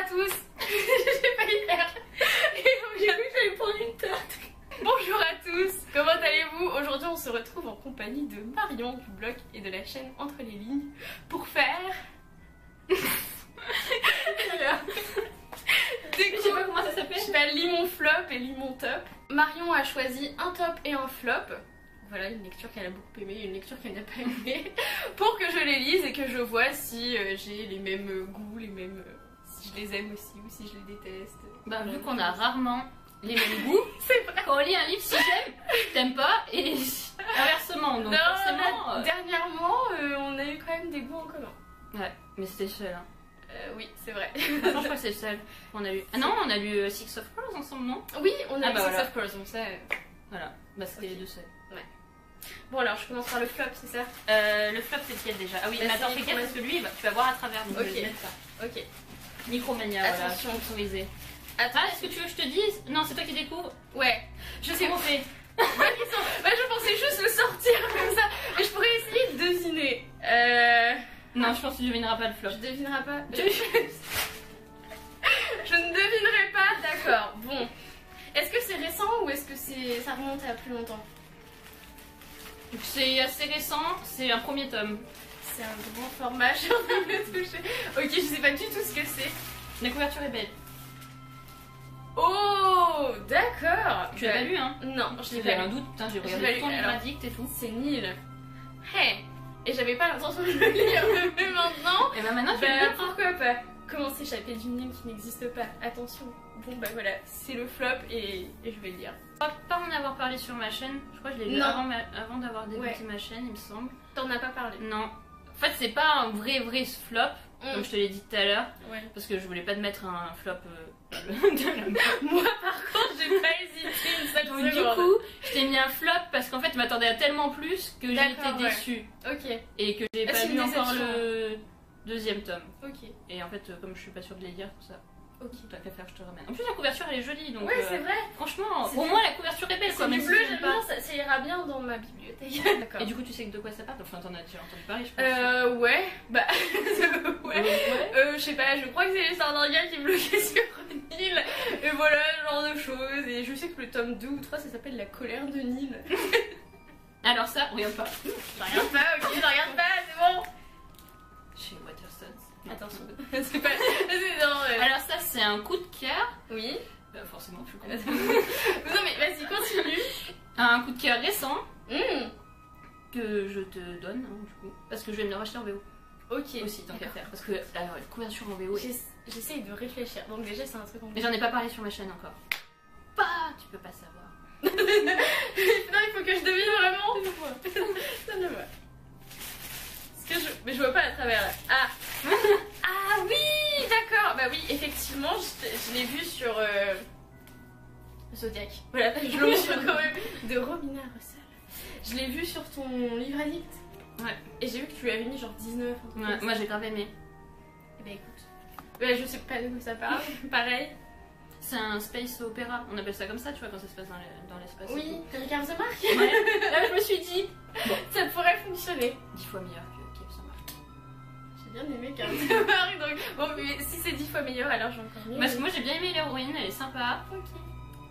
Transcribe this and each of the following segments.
tous. J'ai failli faire. J'ai cru que j'allais prendre une tarte. Bonjour à tous, comment allez-vous? Aujourd'hui on se retrouve en compagnie de Marion du blog et de la chaîne Entre les lignes pour faire... Je sais pas comment ça s'appelle. Je vais lis mon flop et lis mon top. Marion a choisi un top et un flop. Voilà, une lecture qu'elle a beaucoup aimée et une lecture qu'elle n'a pas aimée. Pour que je les lise et que je vois si j'ai les mêmes goûts, les mêmes... si je les aime aussi ou si je les déteste. Bah vu qu'on a rarement les mêmes goûts, c'est vrai. Quand on lit un livre, si j'aime, t'aimes pas et inversement. Donc non, forcément. Dernièrement, on a eu quand même des goûts en commun. Ouais, mais c'était le seul. Hein. Oui, c'est vrai. Je crois que c'est le seul qu'on a lu. Ah non, on a lu Six of Crows ensemble, non? Oui, on a lu bah Six voilà. of Crows, donc ça... Voilà, bah c'était Ok. les deux seuls. Ouais. Bon alors, je commence par le flop, c'est ça? Le flop c'est lequel déjà? Ah oui, Bah, mais attends, c'est fais gaffe parce que lui, tu vas voir à travers. Donc Ok. je vais mettre ça. Ok. Micromania, Attention. voilà, autorisé. Attends, Ah, est-ce que tu veux que je te dise? Non, c'est toi qui découvres. ouais. Je sais Comment on fait? Bah, je pensais juste le sortir comme ça. Mais je pourrais essayer de deviner. Non, je pense que tu devineras pas le flop. Je devinerai pas. Je ne devinerai pas, d'accord. Bon. Est-ce que c'est récent ou est-ce que ça remonte à plus longtemps? C'est assez récent, c'est un premier tome. C'est un grand format, je suis en train de me toucher. Ok, je sais pas du tout ce que c'est. La couverture est belle. Oh, d'accord. Tu l'as pas lu, hein? Non, je l'ai J'avais pas un lu. doute, putain, j'ai J'ai regardé pas tout lu, ton livre alors. addict et tout. C'est nul. Hey. Et j'avais pas l'intention de le lire, mais maintenant... Et bah maintenant tu Bah, le lis. pourquoi pas? Comment s'échapper d'une ligne qui n'existe pas? Attention. Bon bah voilà, c'est le flop et je vais le lire. Je crois pas en avoir parlé sur ma chaîne. Je crois que je l'ai lu Non. avant d'avoir débuté Ouais. ma chaîne, il me semble. T'en as pas parlé? Non. En fait, c'est pas un vrai flop, comme je te l'ai dit tout à l'heure, Ouais. parce que je voulais pas te mettre un flop de la Moi par contre, j'ai pas hésité une seule Donc, du seconde. coup, je t'ai mis un flop parce qu'en fait, je m'attendais à tellement plus que j'ai D'accord, été ouais. déçue. Ok, Et que j'ai Ah, pas c'est lu une encore déception. le deuxième tome. ok, Et en fait, comme je suis pas sûre de les lire, tout ça, ok. tant qu'à faire, je te ramène. En plus, la couverture elle est jolie donc. Ouais, c'est vrai. Franchement, C'est au du- moins la couverture est belle quoi, C'est même du si bleu, j'aime j'aime pas. bien, ça ira bien dans ma bibliothèque. D'accord. Et du coup, tu sais de quoi ça parle? Enfin, t'en as déjà entendu parler, je pense. Ouais, bah, ouais. Ouais. Je sais pas, je crois que c'est l'histoire d'un gars qui est bloqué sur une île. Et voilà, ce genre de choses. Et je sais que le tome 2 ou 3, ça s'appelle La colère de Nil. Alors, ça, regarde pas. Je regarde pas, ok, je regarde pas, c'est bon. Chez Waterstones. Attention, c'est pas. C'est non, Alors, ça, c'est un coup de cœur. Oui. Bah, forcément, je suis con. Non, mais vas-y, continue. Un coup de cœur récent Mmh. que je te donne, hein, du coup. Parce que je vais me le racheter en VO Ok. aussi, tant qu'à D'accord. faire. Parce que la couverture en VO est... J'essaye de réfléchir. Donc, déjà, c'est un truc en Mais j'en ai pas parlé sur ma chaîne encore. Pas, tu peux pas savoir. Non, il faut que je devine vraiment. Donne-le-moi. Mais je vois pas à travers là. Ah. Ah oui, d'accord. Bah oui, effectivement, je l'ai vu sur Zodiac. Voilà, je le sur quand même. De Robina Russell. Je l'ai vu sur ton livre addict. Ouais. Et j'ai vu que tu lui avais mis genre 19. un truc Ouais, comme ça. moi j'ai grave aimé. Eh bah écoute. Bah, je sais pas de quoi ça parle. Pareil. C'est un space opéra, on appelle ça comme ça, tu vois, quand ça se passe dans l'espace. Oui, Ricard the Mark. Ouais. Là, je me suis dit, Ça pourrait fonctionner. 10 fois meilleur que Capes Mark. J'ai bien aimé Ricard the Mark. Donc, bon, mais si c'est 10 fois meilleur, alors j'ai encore mieux. Parce que moi j'ai bien aimé l'héroïne, elle est sympa. Ok.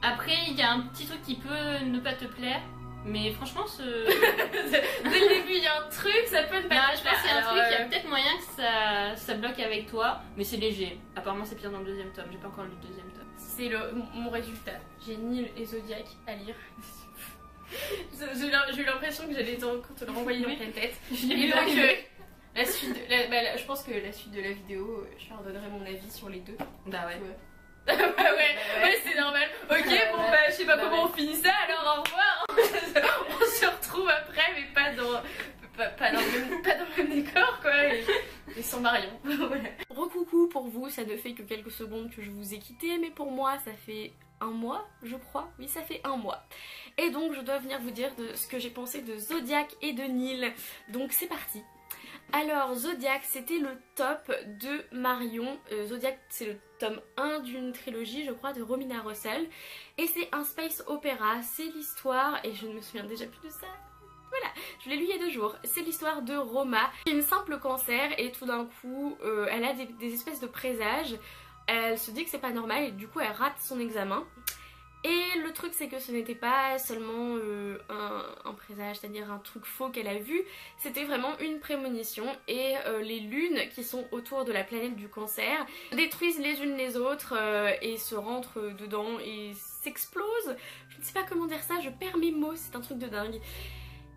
Après, il y a un petit truc qui peut ne pas te plaire, mais franchement, ce. Dès le début, il y a un truc, ça peut ne Non, pas je pense qu'il y a un Alors, truc, il y a peut-être moyen que ça bloque avec toi, mais c'est léger. Apparemment, c'est pire dans le deuxième tome, j'ai pas encore lu le deuxième tome. C'est mon résultat. J'ai Nil et Zodiac à lire. J'ai eu l'impression que j'allais te le renvoyer dans ta tête. Je l'ai Et vu donc, arriver. la suite, je pense que la suite de la vidéo, je leur donnerai mon avis sur les deux. Bah ouais. Ouais, c'est normal. Ok, bon bah je sais pas Bah comment ouais. on finit ça, alors au revoir. On se retrouve après, mais pas dans le même décor quoi. Et sans Marion. Voilà. Recoucou pour vous, ça ne fait que quelques secondes que je vous ai quitté, mais pour moi ça fait un mois, je crois. Oui, ça fait un mois. Et donc je dois venir vous dire de ce que j'ai pensé de Zodiac et de Nil. Donc c'est parti. Alors Zodiac, c'était le top de Marion. Zodiac, c'est le tome 1 d'une trilogie, je crois, de Romina Russell. Et c'est un space opéra, c'est l'histoire, et je ne me souviens déjà plus de ça. Voilà, je l'ai lu il y a 2 jours. C'est l'histoire de Roma, qui a une simple cancer, et tout d'un coup, elle a des espèces de présages. elle se dit que c'est pas normal et du coup elle rate son examen. Et le truc c'est que ce n'était pas seulement un présage, c'est-à-dire un truc faux qu'elle a vu, c'était vraiment une prémonition et les lunes qui sont autour de la planète du cancer détruisent les unes les autres et se rentrent dedans et s'explosent. Je ne sais pas comment dire ça, je perds mes mots, c'est un truc de dingue.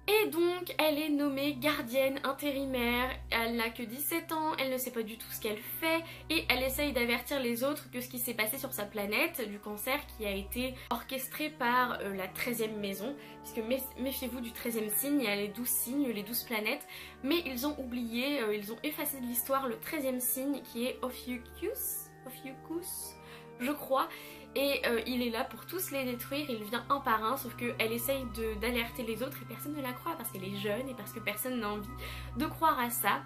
Et donc elle est nommée gardienne intérimaire, elle n'a que 17 ans, elle ne sait pas du tout ce qu'elle fait et elle essaye d'avertir les autres que ce qui s'est passé sur sa planète du cancer qui a été orchestré par la 13e maison, puisque méfiez-vous du 13e signe, il y a les 12 signes, les 12 planètes, mais ils ont oublié, ils ont effacé de l'histoire le 13e signe qui est Ophiuchus, je crois. Et il est là pour tous les détruire, il vient un par un, sauf qu'elle essaye d'alerter les autres et personne ne la croit parce qu'elle est jeune et parce que personne n'a envie de croire à ça.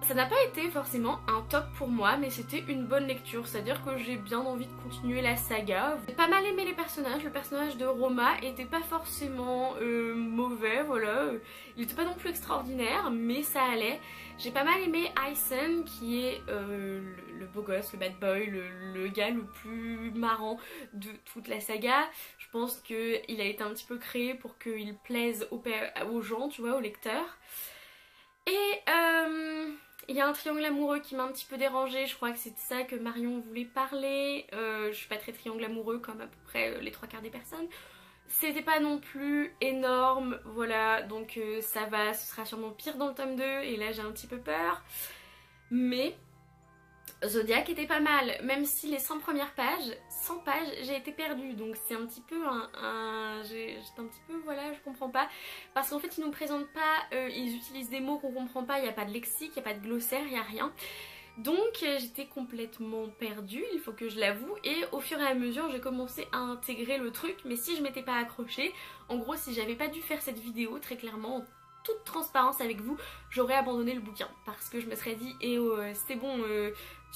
Ça n'a pas été forcément un top pour moi, mais c'était une bonne lecture, c'est-à-dire que j'ai bien envie de continuer la saga. J'ai pas mal aimé les personnages, le personnage de Roma était pas forcément mauvais, voilà, il était pas non plus extraordinaire, mais ça allait. J'ai pas mal aimé Hyson qui est le beau gosse, le bad boy, le gars le plus marrant de toute la saga. Je pense qu'il a été un petit peu créé pour qu'il plaise aux gens, tu vois, aux lecteurs. Et il y a un triangle amoureux qui m'a un petit peu dérangée, je crois que c'est de ça que Marion voulait parler. Je suis pas très triangle amoureux comme à peu près les 3/4 des personnes. C'était pas non plus énorme, voilà, donc ça va, ce sera sûrement pire dans le tome 2 et là j'ai un petit peu peur. Mais Zodiac était pas mal, même si les 100 premières pages, 100 pages, j'ai été perdue, donc c'est un petit peu j'étais un petit peu, voilà, je comprends pas, parce qu'en fait ils nous présentent pas, ils utilisent des mots qu'on comprend pas, il n'y a pas de lexique, il n'y a pas de glossaire, il n'y a rien. Donc j'étais complètement perdue, il faut que je l'avoue, et au fur et à mesure j'ai commencé à intégrer le truc, mais si je m'étais pas accrochée, en gros si j'avais pas dû faire cette vidéo, très clairement, en toute transparence avec vous, j'aurais abandonné le bouquin, parce que je me serais dit, c'est bon,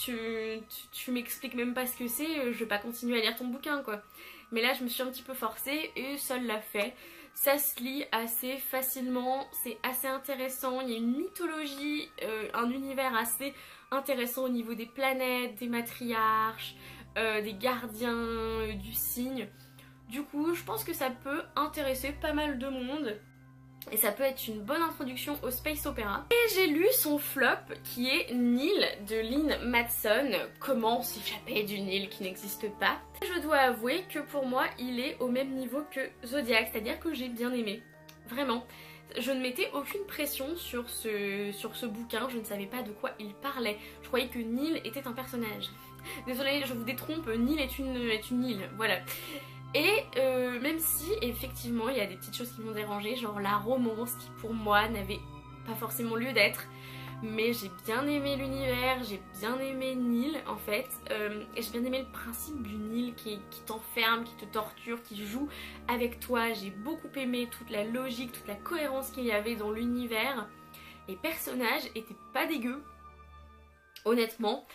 tu m'expliques même pas ce que c'est, je vais pas continuer à lire ton bouquin quoi. Mais là je me suis un petit peu forcée et ça l'a fait. Ça se lit assez facilement, c'est assez intéressant, il y a une mythologie, un univers assez intéressant au niveau des planètes, des matriarches, des gardiens du signe. Du coup je pense que ça peut intéresser pas mal de monde. Et ça peut être une bonne introduction au space opéra. Et j'ai lu son flop qui est Nil de Lynn Matson. Comment s'échapper d'une île qui n'existe pas. Je dois avouer que pour moi il est au même niveau que Zodiac, c'est-à-dire que j'ai bien aimé. Vraiment. Je ne mettais aucune pression sur ce bouquin, je ne savais pas de quoi il parlait. Je croyais que Nil était un personnage. Désolée, je vous détrompe, Nil est une île, voilà. Et même si effectivement il y a des petites choses qui m'ont dérangée, genre la romance qui pour moi n'avait pas forcément lieu d'être, mais j'ai bien aimé l'univers, j'ai bien aimé Nil en fait, et j'ai bien aimé le principe du Nil qui t'enferme, qui te torture, qui joue avec toi. J'ai beaucoup aimé toute la logique, toute la cohérence qu'il y avait dans l'univers. Les personnages étaient pas dégueux, honnêtement.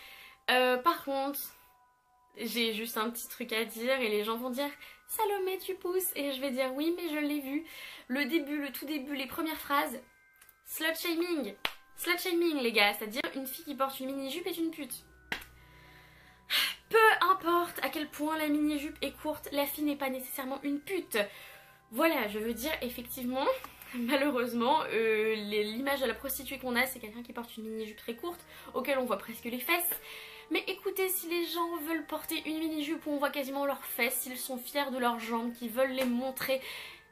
Par contre, j'ai juste un petit truc à dire et les gens vont dire Salomé tu pousses, et je vais dire oui mais je l'ai vu. Le début, le tout début, les premières phrases, slut shaming les gars, c'est-à-dire une fille qui porte une mini-jupe est une pute. Peu importe à quel point la mini-jupe est courte, la fille n'est pas nécessairement une pute. Voilà, je veux dire effectivement, malheureusement, l'image de la prostituée qu'on a c'est quelqu'un qui porte une mini-jupe très courte, auquel on voit presque les fesses. Mais écoutez, si les gens veulent porter une mini-jupe où on voit quasiment leurs fesses, s'ils sont fiers de leurs jambes, qu'ils veulent les montrer,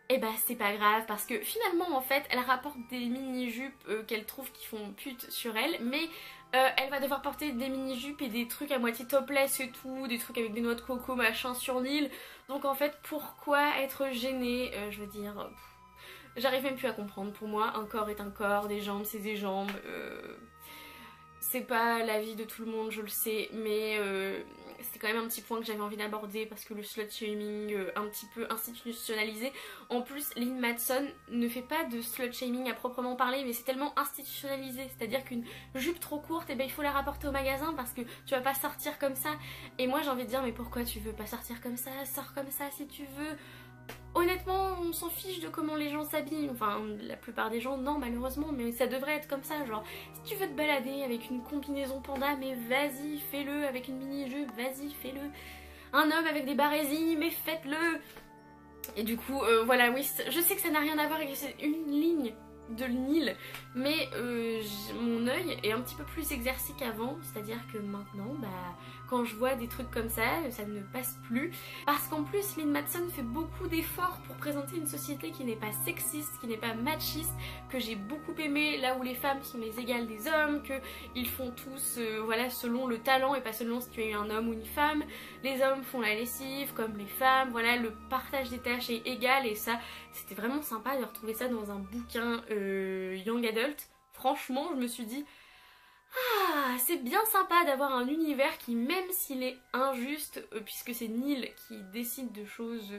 eh ben c'est pas grave, parce que finalement en fait elle rapporte des mini-jupes qu'elle trouve qui font pute sur elle, mais elle va devoir porter des mini-jupes et des trucs à moitié topless et tout, des trucs avec des noix de coco machin sur l'île. Donc en fait pourquoi être gênée, je veux dire, j'arrive même plus à comprendre. Pour moi un corps est un corps, des jambes c'est des jambes. C'est pas la vie de tout le monde, je le sais, mais c'est quand même un petit point que j'avais envie d'aborder parce que le slut shaming un petit peu institutionnalisé. En plus, Lynn Matson ne fait pas de slut shaming à proprement parler, mais c'est tellement institutionnalisé, c'est-à-dire qu'une jupe trop courte, eh ben, il faut la rapporter au magasin parce que tu vas pas sortir comme ça. Et moi j'ai envie de dire, mais pourquoi tu veux pas sortir comme ça? Sors comme ça si tu veux. honnêtement on s'en fiche de comment les gens s'habillent, enfin la plupart des gens non malheureusement, mais ça devrait être comme ça, genre si tu veux te balader avec une combinaison panda, mais vas-y fais-le, avec une mini-jupe, vas-y fais-le, un homme avec des barésies, mais faites-le. Et du coup voilà, oui, je sais que ça n'a rien à voir avec une ligne de Nil, mais mon œil est un petit peu plus exercé qu'avant, c'est-à-dire que maintenant quand je vois des trucs comme ça ne passe plus, parce qu'en plus Lynn Matson fait beaucoup d'efforts pour présenter une société qui n'est pas sexiste, qui n'est pas machiste, que j'ai beaucoup aimé, là où les femmes sont les égales des hommes, qu'ils font tous voilà, selon le talent et pas seulement si tu es un homme ou une femme, les hommes font la lessive comme les femmes, voilà, le partage des tâches est égal, et ça c'était vraiment sympa de retrouver ça dans un bouquin young adult. Franchement je me suis dit ah, c'est bien sympa d'avoir un univers qui, même s'il est injuste, puisque c'est Neil qui décide de choses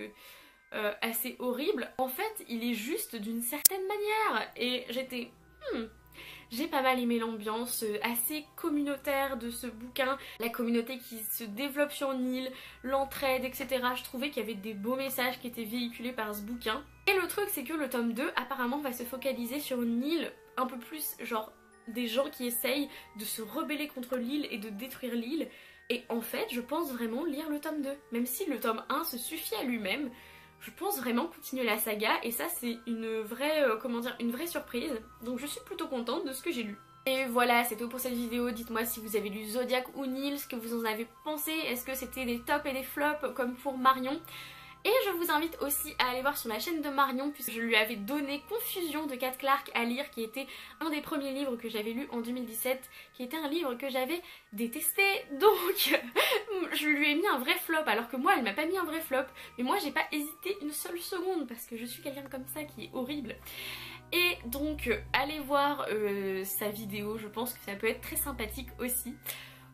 assez horribles, en fait il est juste d'une certaine manière. Et j'étais j'ai pas mal aimé l'ambiance assez communautaire de ce bouquin, la communauté qui se développe sur Neil, l'entraide, etc. Je trouvais qu'il y avait des beaux messages qui étaient véhiculés par ce bouquin. Et le truc c'est que le tome 2 apparemment va se focaliser sur Neil, un peu plus genre des gens qui essayent de se rebeller contre l'île et de détruire l'île. Et en fait je pense vraiment lire le tome 2, même si le tome 1 se suffit à lui-même. Je pense vraiment continuer la saga, et ça c'est une vraie, une vraie surprise. Donc je suis plutôt contente de ce que j'ai lu. Et voilà, c'est tout pour cette vidéo. Dites-moi si vous avez lu Zodiac ou Neil, ce que vous en avez pensé. Est-ce que c'était des tops et des flops comme pour Marion? Et je vous invite aussi à aller voir sur la chaîne de Marion, puisque je lui avais donné Confusion de Kat Clark à lire, qui était un des premiers livres que j'avais lu en 2017, qui était un livre que j'avais détesté, donc je lui ai mis un vrai flop, alors que moi elle m'a pas mis un vrai flop, mais moi j'ai pas hésité une seule seconde, parce que je suis quelqu'un comme ça qui est horrible. Et donc allez voir sa vidéo, je pense que ça peut être très sympathique aussi.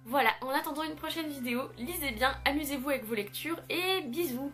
Voilà, en attendant une prochaine vidéo, lisez bien, amusez-vous avec vos lectures et bisous.